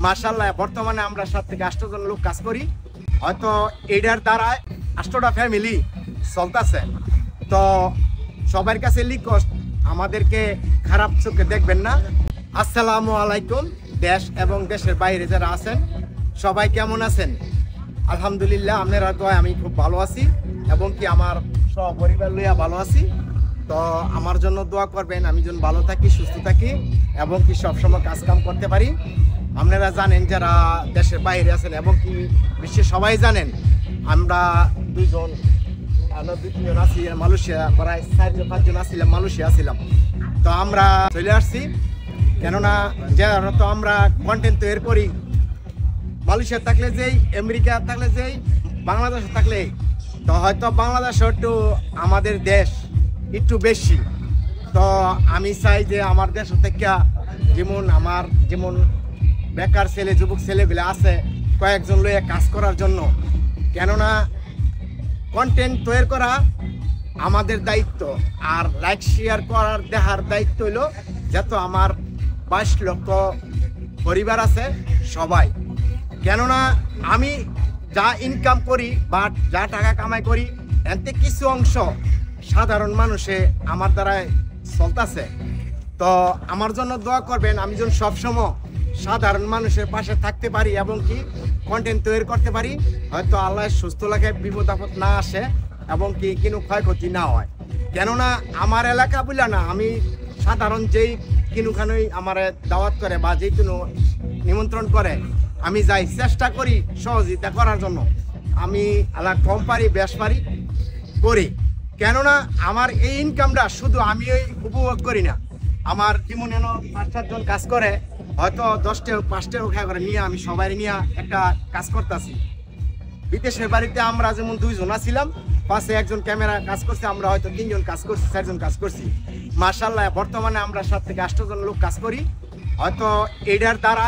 মাশাআল্লাহ বর্তমানে আমরা 7 থেকে 8 জন লোক কাজ করি। হয়তো এটার দ্বারা 8টা ফ্যামিলি চলতেছে। তো সবার কাছে রিকোয়েস্ট, আমাদেরকে খারাপ চোখে দেখবেন না। আসসালামু আলাইকুম। দেশ এবং দেশের বাইরে যারা আছেন সবাই কেমন আছেন? আলহামদুলিল্লাহ, আপনারা দোয়ায় আমি খুব ভালো আছি এবং কি আমার সপরিবার লইয়া ভালো আছি। তো আমার জন্য দোয়া করবেন, আমি যেন ভালো থাকি, সুস্থ থাকি এবং কি সবসময় কাজকাম করতে পারি। আপনারা জানেন যারা দেশের বাইরে আছেন এবং কি বিশ্বের সবাই জানেন, আমরা দুজন তিনজন আছি মালয়েশিয়া, প্রায় 4-5 জন আসছিলাম, মালয়েশিয়া আসছিলাম। তো আমরা চলে আসছি, কেননা যারা তো আমরা কন্টেন্ট তৈরি করি, মালয়েশিয়া থাকলে যেই, আমেরিকা থাকলে যেই, বাংলাদেশে থাকলে, তো হয়তো বাংলাদেশে একটু আমাদের দেশ একটু বেশি। তো আমি চাই যে আমার দেশ থেকে যেমন বেকার ছেলে, যুবক ছেলেগুলো আছে, কয়েকজন লইয়া কাজ করার জন্য। কেননা কন্টেন্ট তৈরি করা আমাদের দায়িত্ব, আর লাইক শেয়ার করার দেখার দায়িত্ব হইল যত আমার 22 লক্ষ পরিবার আছে সবাই। কেননা আমি যা ইনকাম করি বা যা টাকা কামাই করি, এতে কিছু অংশ সাধারণ মানুষে আমার দ্বারাই চলতেছে। তো আমার জন্য দোয়া করবেন, আমি যেন সবসময় সাধারণ মানুষের পাশে থাকতে পারি এবং কি কন্টেন্ট তৈরি করতে পারি। হয়তো আল্লাহ সুস্থ লাগে, বিপদ আপদ না আসে এবং কি কোনো ক্ষয়ক্ষতি না হয়। কেননা আমার এলাকা বলে না, আমি সাধারণ যেই কিনুখানেই আমার দাওয়াত করে বা যে কোনো নিমন্ত্রণ করে, আমি যাই, চেষ্টা করি সহযোগিতা করার জন্য। আমি আল্লাহ কম পারি বেশ পারি করি। কেননা আমার এই ইনকামটা শুধু আমি ওই উপভোগ করি না, আমার যেমন 5-7 জন কাজ করে, হয়তো 10টা 5টা খায় করে নিয়ে আমি সবাই নিয়ে একটা কাজ করতেছি। বিদেশের বাড়িতে আমরা যেমন 2 জন ছিলাম, পাশে একজন ক্যামেরা কাজ করছে, আমরা হয়তো 3 জন কাজ করছি, 4 জন কাজ করছি। মাশাআল্লাহ বর্তমানে আমরা 7 থেকে 8 জন লোক কাজ করি। হয়তো এটার দ্বারা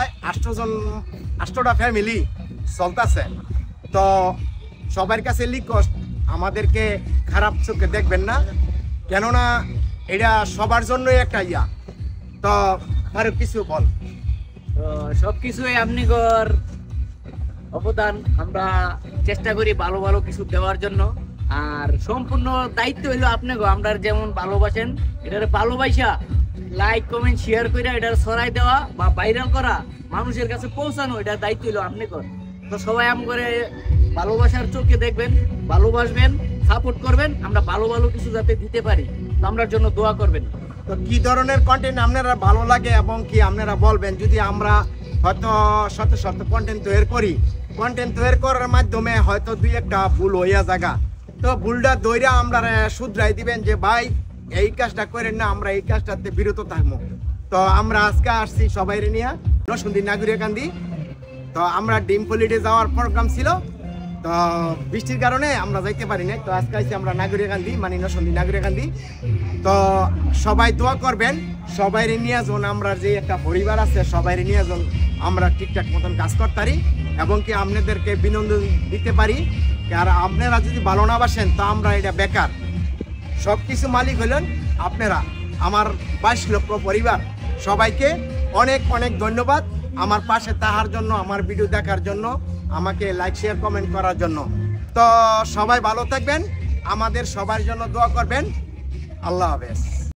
8টা ফ্যামিলি চলতেছে। তো সবার কাছে রিকোয়েস্ট, আমাদেরকে খারাপ চোখে দেখবেন না, কেননা এটা সবার জন্যই একটা ইয়া। তো আর কিছু বল। তো সবকিছুই আপনার অবদান, আমরা চেষ্টা করি ভালো ভালো কিছু দেওয়ার জন্য। আর সম্পূর্ণ দায়িত্ব হইলো আপনাকে, আমরা যেমন ভালোবাসেন এটার ভালোবাসা লাইক কমেন্ট শেয়ার করে এটার ছড়াই দেওয়া বা ভাইরাল করা, মানুষের কাছে পৌঁছানো, এটার দায়িত্ব হইলো আপনাকে। তো সবাই করে ভালোবাসার চোখে দেখবেন, ভালোবাসবেন, সাপোর্ট করবেন, আমরা ভালো ভালো কিছু যাতে দিতে পারি, তো আমরার জন্য দোয়া করবেন। তো কি ধরনের কন্টেন্ট আপনারা ভালো লাগে এবং কি আপনারা বলবেন। যদি আমরা হয়তো শত কন্টেন্ট তৈরি করি, কন্টেন্ট তৈরি করার মাধ্যমে হয়তো 2-1টা ভুল হইয়া জায়গা, তো ভুলটা দইরা আমরা শুধরাই দিবেন যে ভাই এই কাজটা করেন না, আমরা এই কাজটাতে বিরত থাকবো। তো আমরা আজকে আসছি সবাই নিয়ে নরসিংদী নাগরিকান্দি। তো আমরা ডিম পলিটে যাওয়ার প্রোগ্রাম ছিল, তো বৃষ্টির কারণে আমরা যাইতে পারি না। তো আজকে আইছি আমরা নাগরিকান্দি, মানে নরসিংদী নাগরিকান্দি। তো সবাই দোয়া করবেন, সবাই নিয়ে যান, আমরা যে একটা পরিবার আছে সবাই নিয়ে যান, আমরা ঠিকঠাক মতন কাজ করতে পারি এবং কি আপনাদেরকে বিনোদন দিতে পারি। আর আপনারা যদি ভালো না বাসেন তো আমরা এটা বেকার। সব কিছু মালিক হলেন আপনারা, আমার 22 লক্ষ পরিবার। সবাইকে অনেক অনেক ধন্যবাদ আমার পাশে থাকার জন্য, আমার ভিডিও দেখার জন্য, আমাকে লাইক শেয়ার কমেন্ট করার জন্য। তো সবাই ভালো থাকবেন, আমাদের সবার জন্য দোয়া করবেন। আল্লাহ হাফেজ।